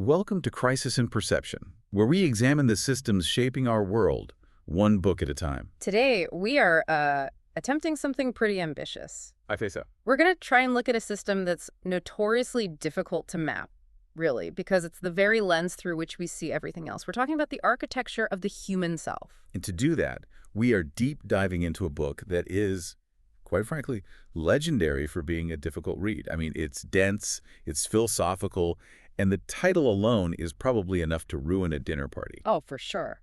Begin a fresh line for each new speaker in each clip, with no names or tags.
Welcome to Crisis in Perception, where we examine the systems shaping our world, one book at a time.
Today, we are attempting something pretty ambitious.
I say so.
We're going to try and look at a system that's notoriously difficult to map, really, because it's the very lens through which we see everything else. We're talking about the architecture of the human self.
And to do that, we are deep diving into a book that is, quite frankly, legendary for being a difficult read. I mean, it's dense, it's philosophical, and the title alone is probably enough to ruin a dinner party.
Oh, for sure.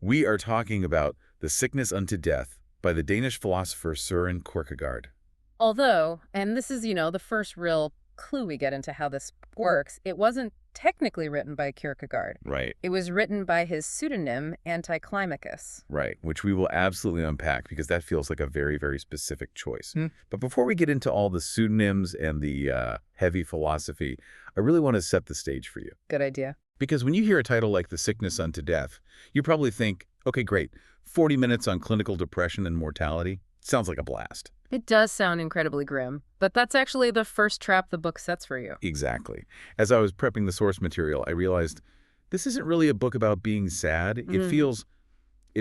We are talking about The Sickness Unto Death by the Danish philosopher Søren Kierkegaard.
Although, and this is, the first real clue we get into how this works, it wasn't technically written by Kierkegaard.
Right.
It was written by his pseudonym, Anti-Climacus.
Right, which we will absolutely unpack because that feels like a very, very specific choice. But before we get into all the pseudonyms and the heavy philosophy, I really want to set the stage for you.
Good idea.
Because when you hear a title like The Sickness Unto Death, you probably think, okay, great, 40 minutes on clinical depression and mortality. Sounds like a blast.
It does sound incredibly grim, but that's actually the first trap the book sets for you.
Exactly. As I was prepping the source material, I realized this isn't really a book about being sad. It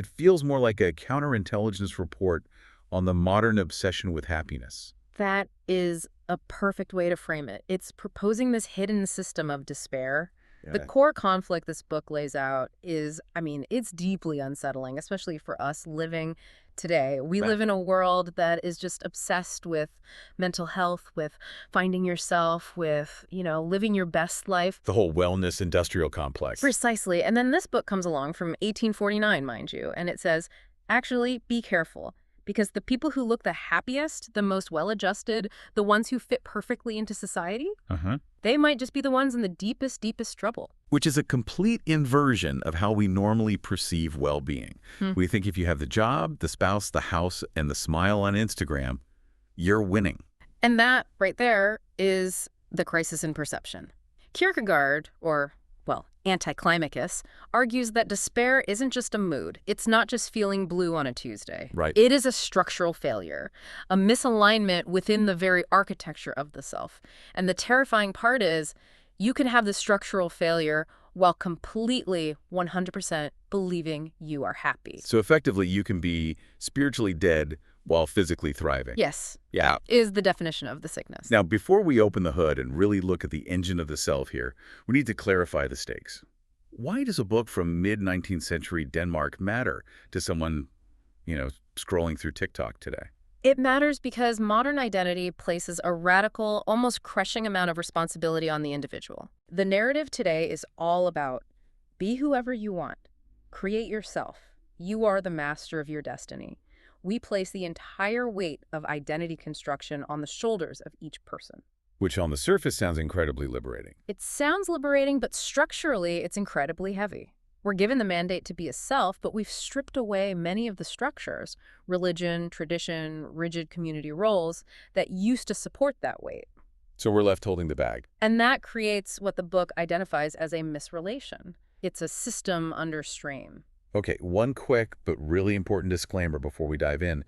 feels more like a counterintelligence report on the modern obsession with happiness.
That is a perfect way to frame it. It's proposing this hidden system of despair. The core conflict this book lays out is, it's deeply unsettling, especially for us living today. We live in a world that is just obsessed with mental health, with finding yourself, with, living your best life.
The whole wellness industrial complex.
Precisely. And then this book comes along from 1849, mind you, and it says, actually, be careful. Because the people who look the happiest, the most well-adjusted, the ones who fit perfectly into society, they might just be the ones in the deepest, deepest trouble.
Which is a complete inversion of how we normally perceive well-being. We think if you have the job, the spouse, the house, and the smile on Instagram, you're winning.
And that right there is the crisis in perception. Kierkegaard, or Anti-Climacus, argues that despair isn't just a mood. It's not just feeling blue on a Tuesday.
Right.
It is a structural failure, a misalignment within the very architecture of the self. And the terrifying part is you can have the structural failure while completely 100% believing you are happy.
So effectively, you can be spiritually dead while physically thriving.
Yes.
Yeah.
Is the definition of the sickness.
Now, before we open the hood and really look at the engine of the self here, we need to clarify the stakes. Why does a book from mid-19th century Denmark matter to someone, scrolling through TikTok today?
It matters because modern identity places a radical, almost crushing amount of responsibility on the individual. The narrative today is all about be whoever you want. Create yourself. You are the master of your destiny. We place the entire weight of identity construction on the shoulders of each person.
Which on the surface sounds incredibly liberating.
It sounds liberating, but structurally it's incredibly heavy. We're given the mandate to be a self, but we've stripped away many of the structures, religion, tradition, rigid community roles that used to support that weight.
So we're left holding the bag.
And that creates what the book identifies as a misrelation. It's a system under strain.
Okay, one quick but really important disclaimer before we dive in.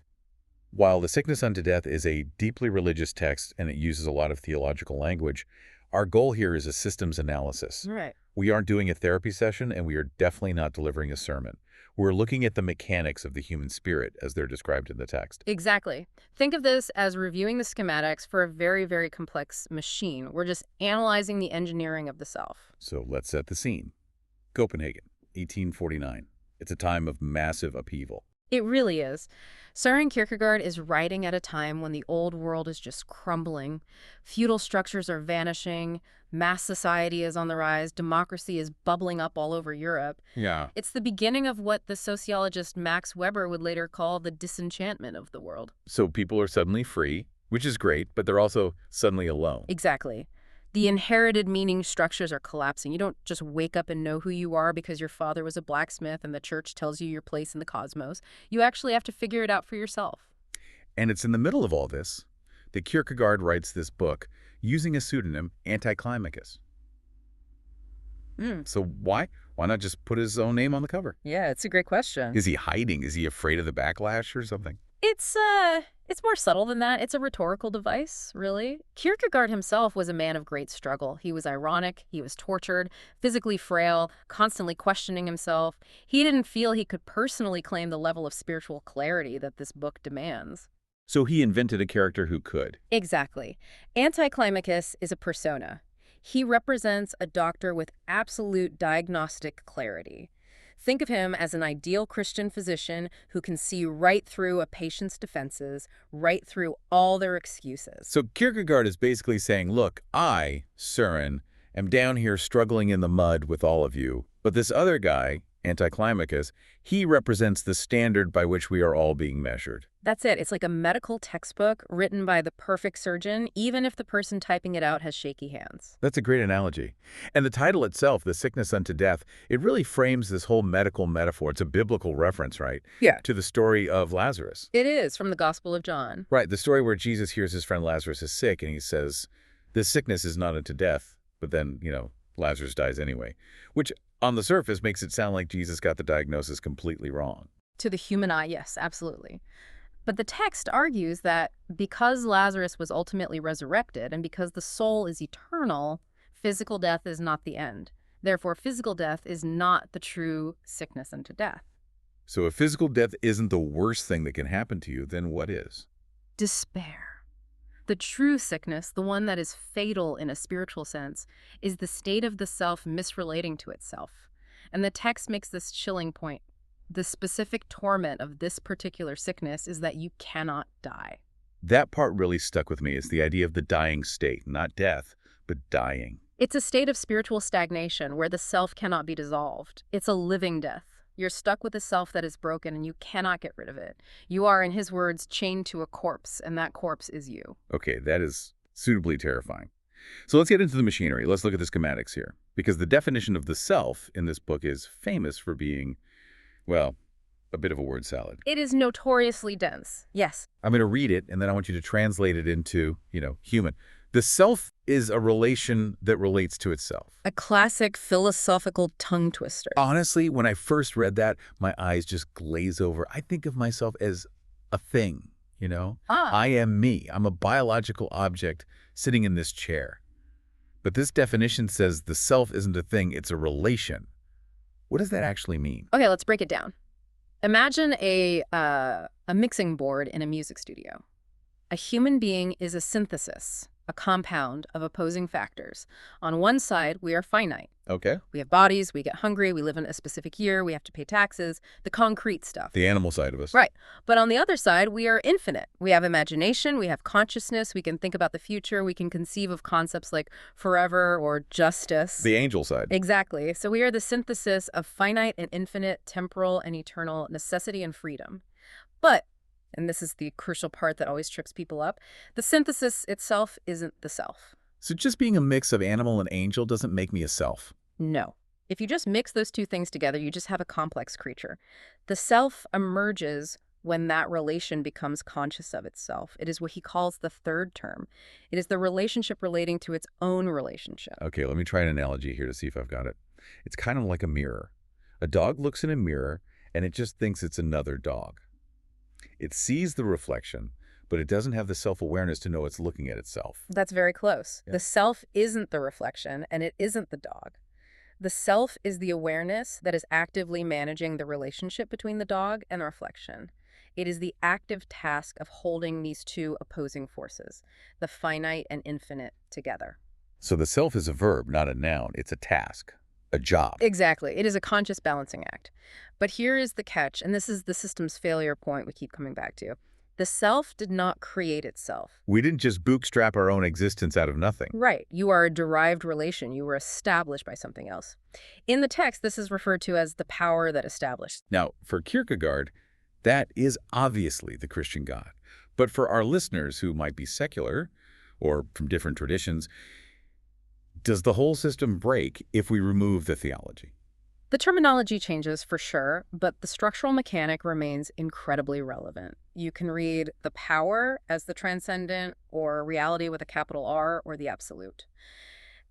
While The Sickness Unto Death is a deeply religious text and it uses a lot of theological language, our goal here is a systems analysis.
Right.
We aren't doing a therapy session, and we are definitely not delivering a sermon. We're looking at the mechanics of the human spirit as they're described in the text.
Exactly. Think of this as reviewing the schematics for a very, very complex machine. We're just analyzing the engineering of the self.
So let's set the scene. Copenhagen, 1849. It's a time of massive upheaval.
It really is. Søren Kierkegaard is writing at a time when the old world is just crumbling. Feudal structures are vanishing. Mass society is on the rise. Democracy is bubbling up all over Europe.
Yeah.
It's the beginning of what the sociologist Max Weber would later call the disenchantment of the world.
So people are suddenly free, which is great, but they're also suddenly alone.
Exactly. The inherited meaning structures are collapsing. You don't just wake up and know who you are because your father was a blacksmith and the church tells you your place in the cosmos. You actually have to figure it out for yourself.
And it's in the middle of all this that Kierkegaard writes this book using a pseudonym, Anti-Climacus. So why? Why not just put his own name on the cover?
Yeah, it's a great question.
Is he hiding? Is he afraid of the backlash or something?
It's more subtle than that. It's a rhetorical device, really. Kierkegaard himself was a man of great struggle. He was ironic, he was tortured, physically frail, constantly questioning himself. He didn't feel he could personally claim the level of spiritual clarity that this book demands.
So he invented a character who could.
Exactly. Anti-Climacus is a persona. He represents a doctor with absolute diagnostic clarity. Think of him as an ideal Christian physician who can see right through a patient's defenses, right through all their excuses.
So Kierkegaard is basically saying, look, I, Søren, am down here struggling in the mud with all of you, but this other guy, Anti-Climacus, he represents the standard by which we are all being measured.
That's it. It's like a medical textbook written by the perfect surgeon, even if the person typing it out has shaky hands.
That's a great analogy. And the title itself, The Sickness Unto Death, it really frames this whole medical metaphor. It's a biblical reference, right?
Yeah.
To the story of Lazarus.
It is, from the Gospel of John.
Right, the story where Jesus hears his friend Lazarus is sick, and he says, this sickness is not unto death, but then, Lazarus dies anyway. Which, on the surface, makes it sound like Jesus got the diagnosis completely wrong.
To the human eye, yes, absolutely. But the text argues that because Lazarus was ultimately resurrected and because the soul is eternal, physical death is not the end. Therefore, physical death is not the true sickness unto death.
So if physical death isn't the worst thing that can happen to you, then what is?
Despair. The true sickness, the one that is fatal in a spiritual sense, is the state of the self misrelating to itself. And the text makes this chilling point. The specific torment of this particular sickness is that you cannot die.
That part really stuck with me, is the idea of the dying state, not death, but dying.
It's a state of spiritual stagnation where the self cannot be dissolved. It's a living death. You're stuck with a self that is broken and you cannot get rid of it. You are, in his words, chained to a corpse, and that corpse is you.
Okay, that is suitably terrifying. So let's get into the machinery. Let's look at the schematics here, because the definition of the self in this book is famous for being, well, a bit of a word salad.
It is notoriously dense, yes.
I'm going to read it, and then I want you to translate it into, human. The self is a relation that relates to itself.
A classic philosophical tongue twister.
Honestly, when I first read that, my eyes just glaze over. I think of myself as a thing, I am me. I'm a biological object sitting in this chair. But this definition says the self isn't a thing, it's a relation. What does that actually mean?
Okay, let's break it down. Imagine a mixing board in a music studio. A human being is a synthesis, a compound of opposing factors. On one side, we are finite.
Okay.
We have bodies, we get hungry, we live in a specific year, we have to pay taxes, the concrete stuff.
The animal side of us.
Right. But on the other side, we are infinite. We have imagination, we have consciousness, we can think about the future, we can conceive of concepts like forever or justice.
The angel side.
Exactly. So we are the synthesis of finite and infinite, temporal and eternal necessity and freedom. But, and this is the crucial part that always trips people up, the synthesis itself isn't the self.
So just being a mix of animal and angel doesn't make me a self?
No. If you just mix those two things together, you just have a complex creature. The self emerges when that relation becomes conscious of itself. It is what he calls the third term. It is the relationship relating to its own relationship.
Okay, let me try an analogy here to see if I've got it. It's kind of like a mirror. A dog looks in a mirror, and it just thinks it's another dog. It sees the reflection, but it doesn't have the self-awareness to know it's looking at itself.
That's very close.
Yeah.
The self isn't the reflection, and it isn't the dog. The self is the awareness that is actively managing the relationship between the dog and the reflection. It is the active task of holding these two opposing forces, the finite and infinite, together.
So the self is a verb, not a noun. It's a task, a job.
Exactly. It is a conscious balancing act. But here is the catch, and this is the system's failure point we keep coming back to. The self did not create itself.
We didn't just bootstrap our own existence out of nothing.
Right. You are a derived relation. You were established by something else. In the text, this is referred to as the power that established.
Now, for Kierkegaard, that is obviously the Christian God. But for our listeners who might be secular or from different traditions, does the whole system break if we remove the theology?
The terminology changes for sure, but the structural mechanic remains incredibly relevant. You can read the power as the transcendent, or reality with a capital R, or the absolute.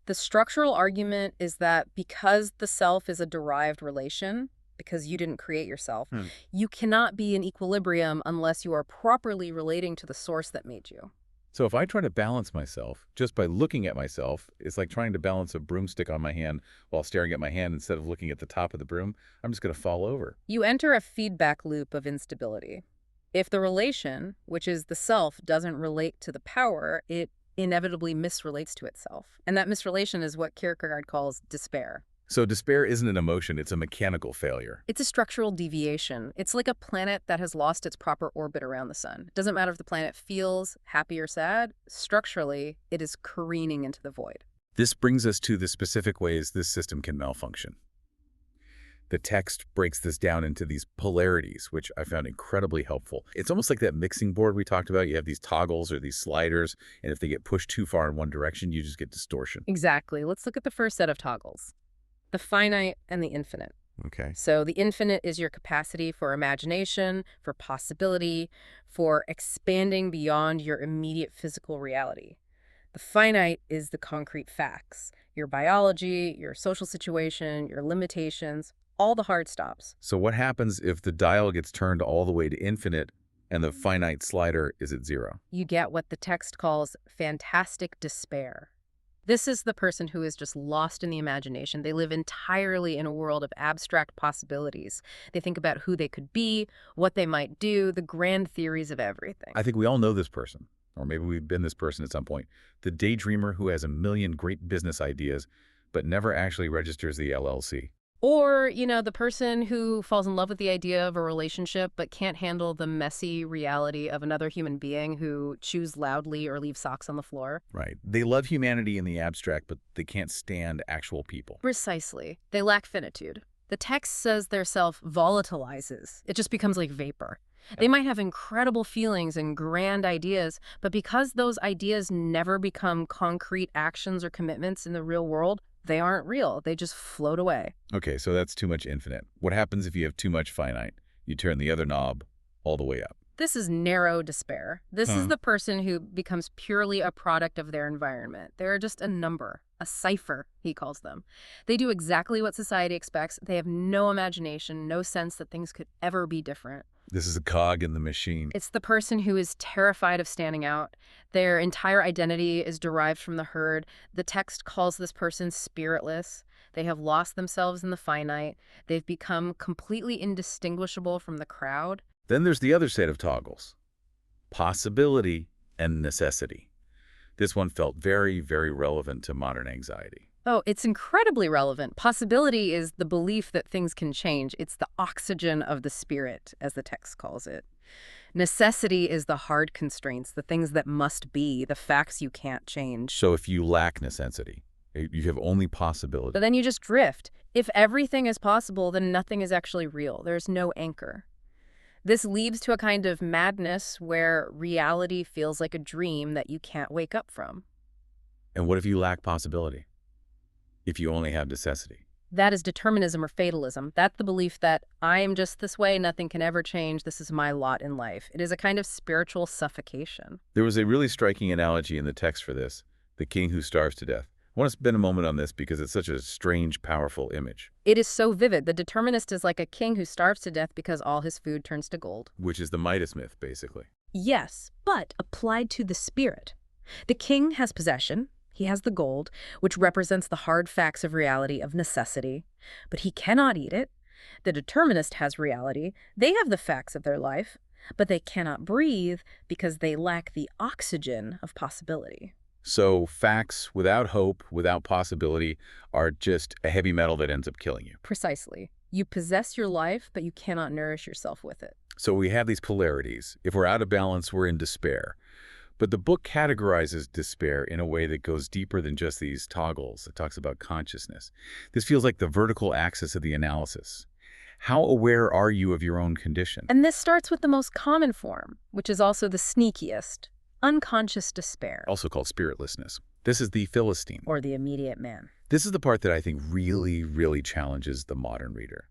The structural argument is that because the self is a derived relation, because you didn't create yourself.
Hmm.
You cannot be in equilibrium unless you are properly relating to the source that made you.
So if I try to balance myself just by looking at myself, it's like trying to balance a broomstick on my hand while staring at my hand instead of looking at the top of the broom. I'm just going to fall over.
You enter a feedback loop of instability. If the relation, which is the self, doesn't relate to the power, it inevitably misrelates to itself. And that misrelation is what Kierkegaard calls despair.
So despair isn't an emotion, it's a mechanical failure.
It's a structural deviation. It's like a planet that has lost its proper orbit around the sun. It doesn't matter if the planet feels happy or sad. Structurally, it is careening into the void.
This brings us to the specific ways this system can malfunction. The text breaks this down into these polarities, which I found incredibly helpful. It's almost like that mixing board we talked about. You have these toggles or these sliders, and if they get pushed too far in one direction, you just get distortion.
Exactly. Let's look at the first set of toggles. The finite and the infinite.
Okay.
So the infinite is your capacity for imagination, for possibility, for expanding beyond your immediate physical reality. The finite is the concrete facts, your biology, your social situation, your limitations, all the hard stops.
So what happens if the dial gets turned all the way to infinite and the finite slider is at 0?
You get what the text calls fantastic despair. This is the person who is just lost in the imagination. They live entirely in a world of abstract possibilities. They think about who they could be, what they might do, the grand theories of everything.
I think we all know this person, or maybe we've been this person at some point. The daydreamer who has a million great business ideas, but never actually registers the LLC.
Or, the person who falls in love with the idea of a relationship but can't handle the messy reality of another human being who chews loudly or leaves socks on the floor.
Right. They love humanity in the abstract, but they can't stand actual people.
Precisely. They lack finitude. The text says their self volatilizes. It just becomes like vapor. They might have incredible feelings and grand ideas, but because those ideas never become concrete actions or commitments in the real world, they aren't real. They just float away.
Okay, so that's too much infinite. What happens if you have too much finite? You turn the other knob all the way up.
This is narrow despair. This is the person who becomes purely a product of their environment. They're just a number, a cipher, he calls them. They do exactly what society expects. They have no imagination, no sense that things could ever be different.
This is a cog in the machine.
It's the person who is terrified of standing out. Their entire identity is derived from the herd. The text calls this person spiritless. They have lost themselves in the finite. They've become completely indistinguishable from the crowd.
Then there's the other set of toggles. Possibility and necessity. This one felt very, very relevant to modern anxiety.
Oh, it's incredibly relevant. Possibility is the belief that things can change. It's the oxygen of the spirit, as the text calls it. Necessity is the hard constraints, the things that must be, the facts you can't change.
So if you lack necessity, you have only possibility.
But then you just drift. If everything is possible, then nothing is actually real. There's no anchor. This leads to a kind of madness where reality feels like a dream that you can't wake up from.
And what if you lack possibility? If you only have necessity?
That is determinism or fatalism. That's the belief that I am just this way, nothing can ever change, this is my lot in life. It is a kind of spiritual suffocation.
There was a really striking analogy in the text for this, the king who starves to death. I want to spend a moment on this because it's such a strange, powerful image.
It is so vivid. The determinist is like a king who starves to death because all his food turns to gold.
Which is the Midas myth, basically.
Yes, but applied to the spirit. The king has possession. He has the gold, which represents the hard facts of reality, of necessity. But he cannot eat it. The determinist has reality. They have the facts of their life, but they cannot breathe because they lack the oxygen of possibility.
So facts without hope, without possibility, are just a heavy metal that ends up killing you.
Precisely. You possess your life, but you cannot nourish yourself with it.
So we have these polarities. If we're out of balance, we're in despair. But the book categorizes despair in a way that goes deeper than just these toggles. It talks about consciousness. This feels like the vertical axis of the analysis. How aware are you of your own condition?
And this starts with the most common form, which is also the sneakiest, unconscious despair.
Also called spiritlessness. This is the Philistine.
Or the immediate man.
This is the part that I think really, really challenges the modern reader.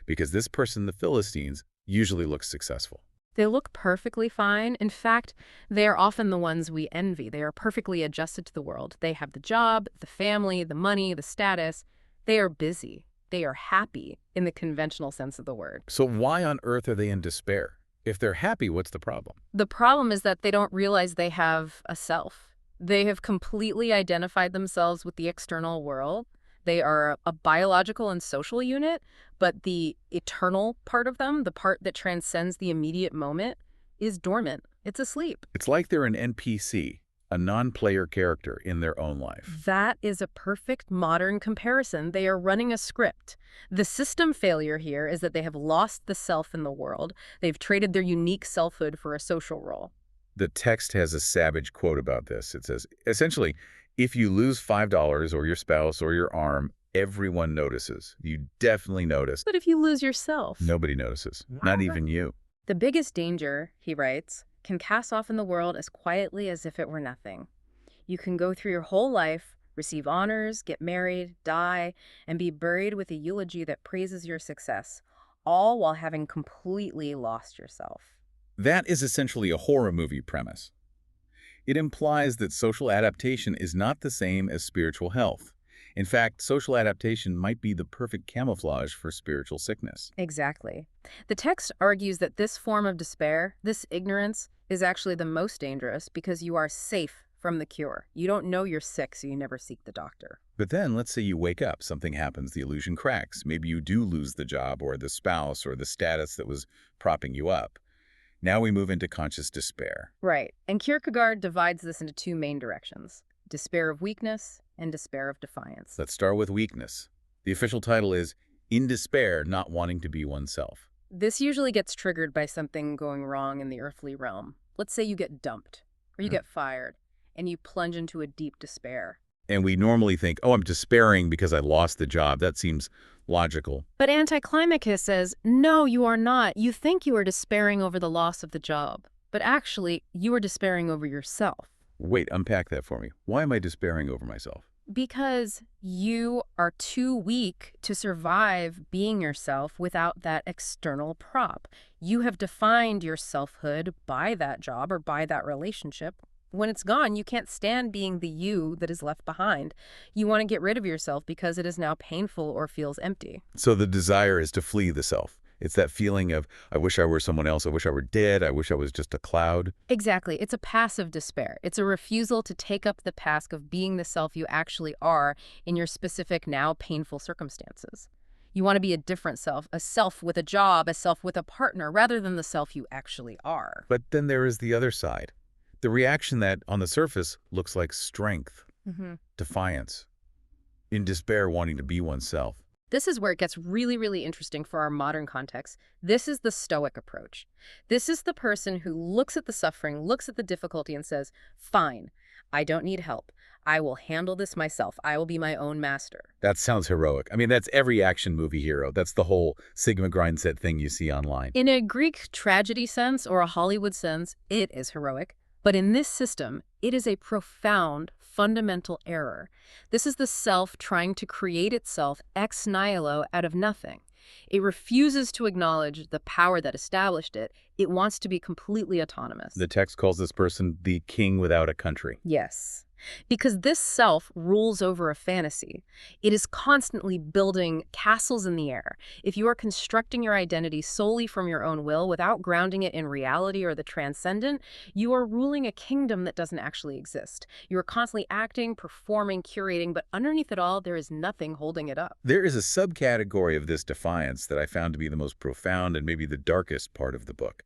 Because this person, the Philistines, usually looks successful.
They look perfectly fine. In fact, they are often the ones we envy. They are perfectly adjusted to the world. They have the job, the family, the money, the status. They are busy. They are happy in the conventional sense of the word.
So why on earth are they in despair? If they're happy, what's the problem?
The problem is that they don't realize they have a self. They have completely identified themselves with the external world. They are a biological and social unit, but the eternal part of them, the part that transcends the immediate moment, is dormant. It's asleep.
It's like they're an NPC, a non-player character in their own life.
That is a perfect modern comparison. They are running a script. The system failure here is that they have lost the self in the world. They've traded their unique selfhood for a social role.
The text has a savage quote about this. It says, essentially, if you lose $5 or your spouse or your arm, everyone notices. You definitely notice.
But if you lose yourself?
Nobody notices, not even you.
The biggest danger, he writes, can cast off in the world as quietly as if it were nothing. You can go through your whole life, receive honors, get married, die, and be buried with a eulogy that praises your success, all while having completely lost yourself.
That is essentially a horror movie premise. It implies that social adaptation is not the same as spiritual health. In fact, social adaptation might be the perfect camouflage for spiritual sickness.
Exactly. The text argues that this form of despair, this ignorance, is actually the most dangerous because you are safe from the cure. You don't know you're sick, so you never seek the doctor.
But then, let's say you wake up, something happens, the illusion cracks. Maybe you do lose the job or the spouse or the status that was propping you up. Now we move into conscious despair.
Right. And Kierkegaard divides this into two main directions: despair of weakness and despair of defiance.
Let's start with weakness. The official title is In Despair, Not Wanting to Be Oneself.
This usually gets triggered by something going wrong in the earthly realm. Let's say you get dumped or you get fired and you plunge into a deep despair.
And we normally think, oh, I'm despairing because I lost the job. That seems logical.
But Anti-Climacus says, no, you are not. You think you are despairing over the loss of the job, but actually you are despairing over yourself.
Wait, unpack that for me. Why am I despairing over myself?
Because you are too weak to survive being yourself without that external prop. You have defined your selfhood by that job or by that relationship. When it's gone, you can't stand being the you that is left behind. You want to get rid of yourself because it is now painful or feels empty.
So the desire is to flee the self. It's that feeling of, I wish I were someone else. I wish I were dead. I wish I was just a cloud.
Exactly. It's a passive despair. It's a refusal to take up the task of being the self you actually are in your specific, now painful circumstances. You want to be a different self, a self with a job, a self with a partner, rather than the self you actually are.
But then there is the other side. The reaction that, on the surface, looks like strength, defiance, in despair wanting to be oneself.
This is where it gets really, really interesting for our modern context. This is the Stoic approach. This is the person who looks at the suffering, looks at the difficulty, and says, fine, I don't need help. I will handle this myself. I will be my own master.
That sounds heroic. I mean, that's every action movie hero. That's the whole Sigma Grindset thing you see online.
In a Greek tragedy sense or a Hollywood sense, it is heroic. But in this system, it is a profound, fundamental error. This is the self trying to create itself ex nihilo out of nothing. It refuses to acknowledge the power that established it. It wants to be completely autonomous.
The text calls this person the king without a country.
Yes. Because this self rules over a fantasy. It is constantly building castles in the air. If you are constructing your identity solely from your own will without grounding it in reality or the transcendent, you are ruling a kingdom that doesn't actually exist. You are constantly acting, performing, curating, but underneath it all, there is nothing holding it up.
There is a subcategory of this defiance that I found to be the most profound and maybe the darkest part of the book: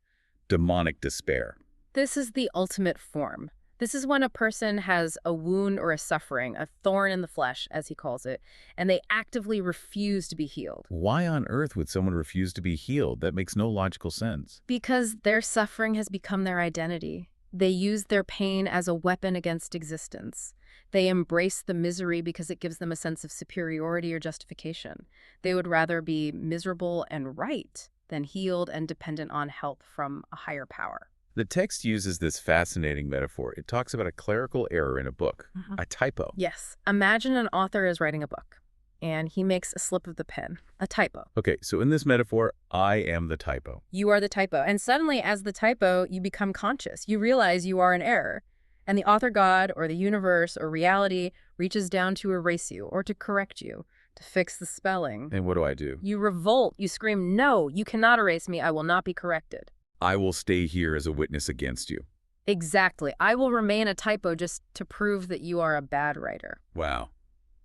demonic despair.
This is the ultimate form. This is when a person has a wound or a suffering, a thorn in the flesh, as he calls it, and they actively refuse to be healed.
Why on earth would someone refuse to be healed? That makes no logical sense.
Because their suffering has become their identity. They use their pain as a weapon against existence. They embrace the misery because it gives them a sense of superiority or justification. They would rather be miserable and right than healed and dependent on help from a higher power.
The text uses this fascinating metaphor. It talks about a clerical error in a book, a typo.
Yes. Imagine an author is writing a book, and he makes a slip of the pen, a typo.
Okay, so in this metaphor, I am the typo.
You are the typo. And suddenly, as the typo, you become conscious. You realize you are an error. And the author god or the universe or reality reaches down to erase you or to correct you, to fix the spelling.
And what do I do?
You revolt. You scream, "No, you cannot erase me. I will not be corrected."
I will stay here as a witness against you.
Exactly. I will remain a typo just to prove that you are a bad writer.
Wow.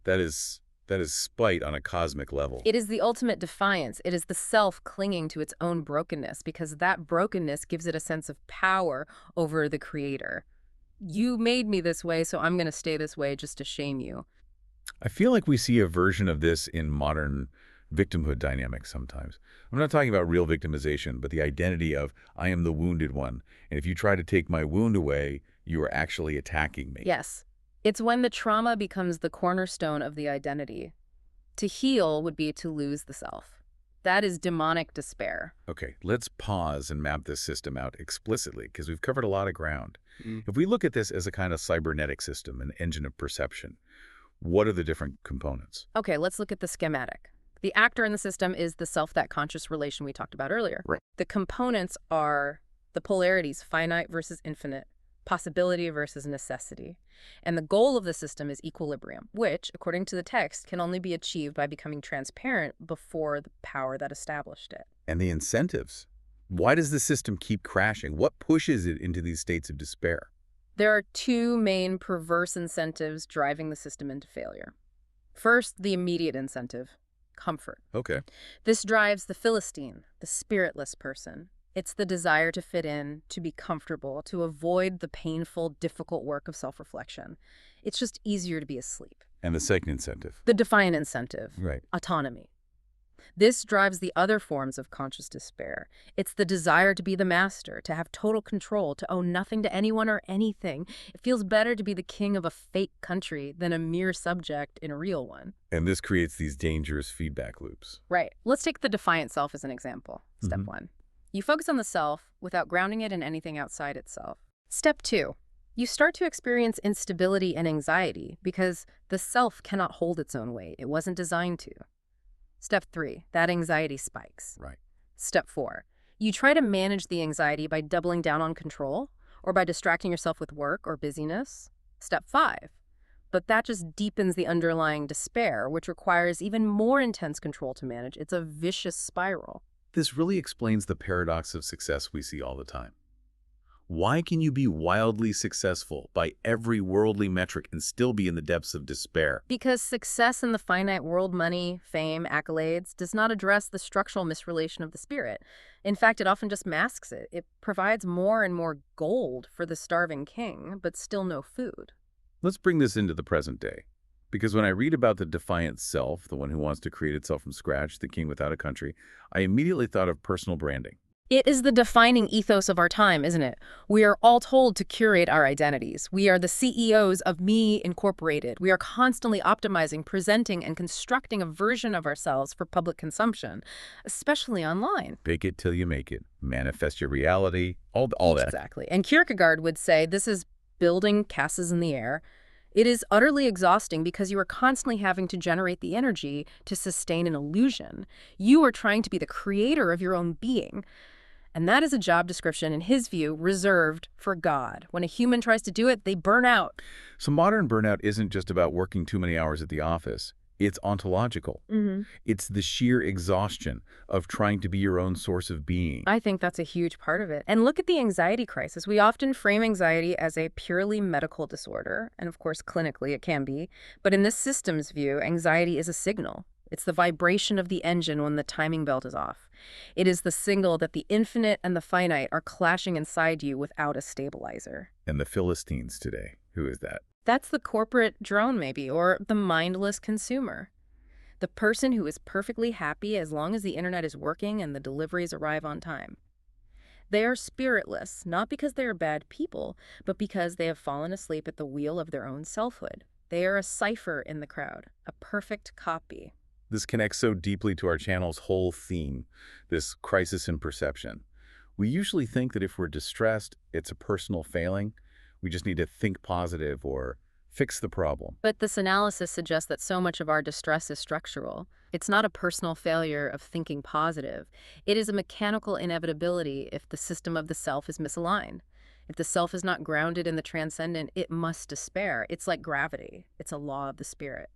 That is spite on a cosmic level.
It is the ultimate defiance. It is the self clinging to its own brokenness, because that brokenness gives it a sense of power over the creator. You made me this way, so I'm going to stay this way just to shame you.
I feel like we see a version of this in modern victimhood dynamics sometimes. I'm not talking about real victimization, but the identity of I am the wounded one, and if you try to take my wound away, you are actually attacking me.
Yes. It's when the trauma becomes the cornerstone of the identity. To heal would be to lose the self. That is demonic despair.
Okay, let's pause and map this system out explicitly, because we've covered a lot of ground. If we look at this as a kind of cybernetic system, an engine of perception, what are the different components?
Okay, let's look at the schematic. The actor in the system is the self-that conscious relation we talked about earlier.
Right.
The components are the polarities, finite versus infinite, possibility versus necessity. And the goal of the system is equilibrium, which, according to the text, can only be achieved by becoming transparent before the power that established it.
And the incentives. Why does the system keep crashing? What pushes it into these states of despair?
There are two main perverse incentives driving the system into failure. First, the immediate incentive, comfort.
Okay.
This drives the Philistine, the spiritless person. It's the desire to fit in, to be comfortable, to avoid the painful, difficult work of self-reflection. It's just easier to be asleep.
And the second incentive?
The defiant incentive,
Right.
autonomy. This drives the other forms of conscious despair. It's the desire to be the master, to have total control, to owe nothing to anyone or anything. It feels better to be the king of a fake country than a mere subject in a real one.
And this creates these dangerous feedback loops.
Right. Let's take the defiant self as an example. Step 1. You focus on the self without grounding it in anything outside itself. Step 2. You start to experience instability and anxiety because the self cannot hold its own weight. It wasn't designed to. Step 3. That anxiety spikes.
Right.
Step 4. You try to manage the anxiety by doubling down on control or by distracting yourself with work or busyness. Step 5. But that just deepens the underlying despair, which requires even more intense control to manage. It's a vicious spiral.
This really explains the paradox of success we see all the time. Why can you be wildly successful by every worldly metric and still be in the depths of despair?
Because success in the finite world, money, fame, accolades, does not address the structural misrelation of the spirit. In fact, it often just masks it. It provides more and more gold for the starving king, but still no food.
Let's bring this into the present day. Because when I read about the defiant self, the one who wants to create itself from scratch, the king without a country, I immediately thought of personal branding.
It is the defining ethos of our time, isn't it? We are all told to curate our identities. We are the CEOs of Me Incorporated. We are constantly optimizing, presenting, and constructing a version of ourselves for public consumption, especially online.
Fake it till you make it. Manifest your reality. All that.
Exactly. And Kierkegaard would say this is building castles in the air. It is utterly exhausting because you are constantly having to generate the energy to sustain an illusion. You are trying to be the creator of your own being. And that is a job description, in his view, reserved for God. When a human tries to do it, they burn out.
So modern burnout isn't just about working too many hours at the office. It's ontological. It's the sheer exhaustion of trying to be your own source of being.
I think that's a huge part of it. And look at the anxiety crisis. We often frame anxiety as a purely medical disorder. And of course, clinically, it can be. But in this system's view, anxiety is a signal. It's the vibration of the engine when the timing belt is off. It is the signal that the infinite and the finite are clashing inside you without a stabilizer.
And the Philistines today, who is that?
That's the corporate drone, maybe, or the mindless consumer. The person who is perfectly happy as long as the internet is working and the deliveries arrive on time. They are spiritless, not because they are bad people, but because they have fallen asleep at the wheel of their own selfhood. They are a cipher in the crowd, a perfect copy.
This connects so deeply to our channel's whole theme, this crisis in perception. We usually think that if we're distressed, it's a personal failing. We just need to think positive or fix the problem.
But this analysis suggests that so much of our distress is structural. It's not a personal failure of thinking positive. It is a mechanical inevitability if the system of the self is misaligned. If the self is not grounded in the transcendent, it must despair. It's like gravity. It's a law of the spirit.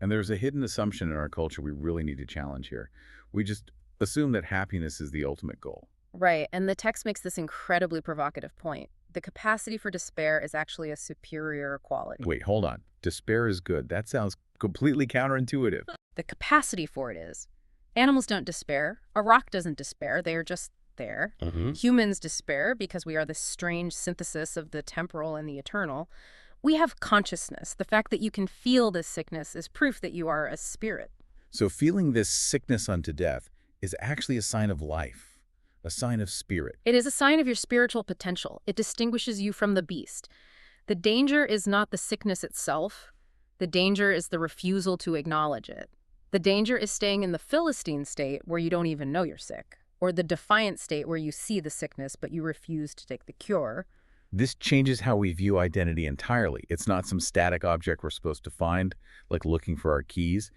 And there's a hidden assumption in our culture we really need to challenge here. We just assume that happiness is the ultimate goal.
Right, and the text makes this incredibly provocative point. The capacity for despair is actually a superior quality.
Wait, hold on. Despair is good. That sounds completely counterintuitive.
The capacity for it is. Animals don't despair. A rock doesn't despair. They are just there. Humans despair because we are this strange synthesis of the temporal and the eternal. We have consciousness. The fact that you can feel this sickness is proof that you are a spirit.
So feeling this sickness unto death is actually a sign of life, a sign of spirit.
It is a sign of your spiritual potential. It distinguishes you from the beast. The danger is not the sickness itself. The danger is the refusal to acknowledge it. The danger is staying in the Philistine state where you don't even know you're sick, or the defiant state where you see the sickness but you refuse to take the cure.
This changes how we view identity entirely. It's not some static object we're supposed to find, like looking for our keys.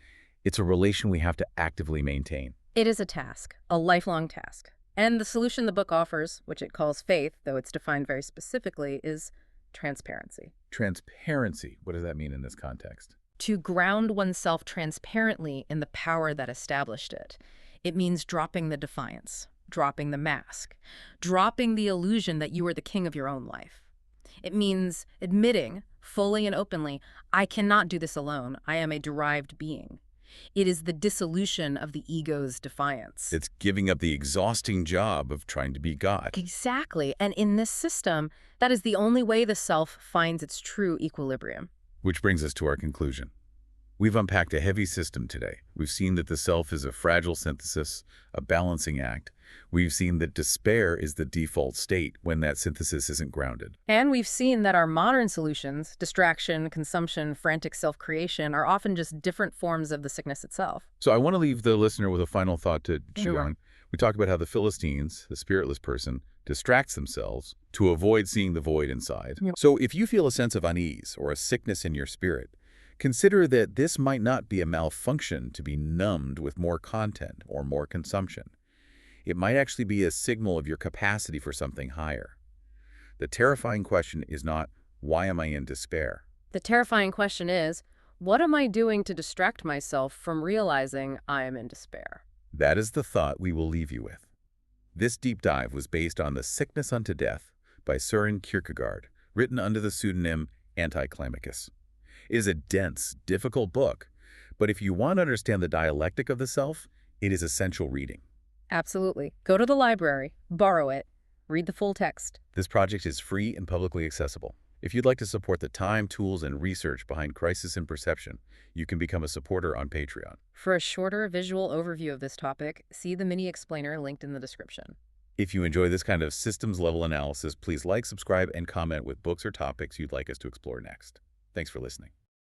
It's a relation we have to actively maintain.
It is a task, a lifelong task. And the solution the book offers, which it calls faith, though it's defined very specifically, is transparency.
Transparency. What does that mean in this context?
To ground oneself transparently in the power that established it. It means dropping the defiance, dropping the mask, dropping the illusion that you are the king of your own life. It means admitting, fully and openly, I cannot do this alone. I am a derived being. It is the dissolution of the ego's defiance.
It's giving up the exhausting job of trying to be God.
Exactly. And in this system, that is the only way the self finds its true equilibrium.
Which brings us to our conclusion. We've unpacked a heavy system today. We've seen that the self is a fragile synthesis, a balancing act. We've seen that despair is the default state when that synthesis isn't grounded.
And we've seen that our modern solutions, distraction, consumption, frantic self-creation, are often just different forms of the sickness itself.
So I want to leave the listener with a final thought to chew on. We talked about how the Philistines, the spiritless person, distracts themselves to avoid seeing the void inside. So if you feel a sense of unease or a sickness in your spirit, consider that this might not be a malfunction to be numbed with more content or more consumption. It might actually be a signal of your capacity for something higher. The terrifying question is not, why am I in despair?
The terrifying question is, what am I doing to distract myself from realizing I am in despair?
That is the thought we will leave you with. This deep dive was based on The Sickness Unto Death by Søren Kierkegaard, written under the pseudonym Anti-Climacus. It is a dense, difficult book, but if you want to understand the dialectic of the self, it is essential reading.
Absolutely. Go to the library, borrow it, read the full text.
This project is free and publicly accessible. If you'd like to support the time, tools, and research behind Crisis in Perception, you can become a supporter on Patreon.
For a shorter visual overview of this topic, see the mini explainer linked in the description.
If you enjoy this kind of systems-level analysis, please like, subscribe, and comment with books or topics you'd like us to explore next. Thanks for listening.